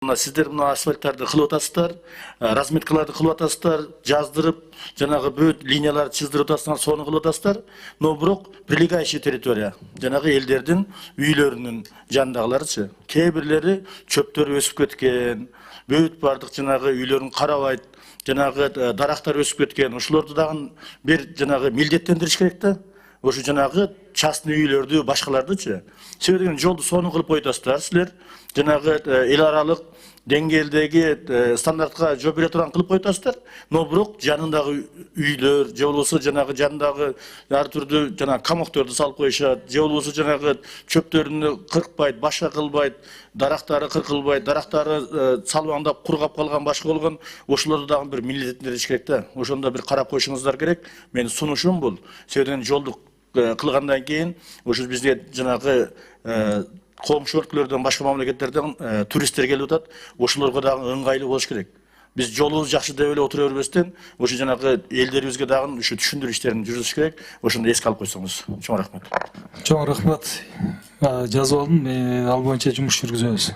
Сиздер мына асфальттарды кылып атасыздар, разметкаларды кылып атасыздар, жаздырып, жанагы бөт линияларды чыздырып атасыздар, соны кылып атасыздар. Но бирок прилегающий территория, жанагы элдердин үйлөрүнүн жанындагыларчы. Кээ бирлери чөптөр өсүп кеткен, бөт бардык жанагы үйлөрүн карабайт, жанагы дарактар өсүп кеткен. Ошолорду дагы бир жанагы милдеттендириш керек да. Ошо жанагы частный үйлөрдү, башкалардычы. Себеби жолду сону кылып койтасыздар силер. Жанагы эл аралык деңгээлдеги стандартка жооп бере турган кылып койтасыздар. Но бирок жанындагы үйлөр, же болбосо жанагы жанындагы ар түрдүү жанагы камокторду салып коюшат, же болбосо жанагы чөптөрүнү кыркпайт, башка кылбайт, дарактары кыркылбайт, дарактары салбаңдап кургап калган, башка болгон. Ошолорду дагы бир милдеттендириш керек да. Ошондо бир карап коюшуңуздар керек. Менин сунушум бул. Себеби жолду кылгандан кийин ошо бизге жанагы коңшу өлкөлөрдөн, башка мамлекеттерден туристтер келип атат. Ошолорго дагы ыңгайлуу болуш керек. Биз жолубуз жакшы деп эле отура бербестен, ошо жанагы элдерибизге дагы ушу түшүндүрүү иштерин жүргүзүш керек. Ошондо эске алып койсоңуз. Чоң рахмат. Чоң рахмат. Жазып алдым. Ал боюнча жумуш жүргүзөбүз.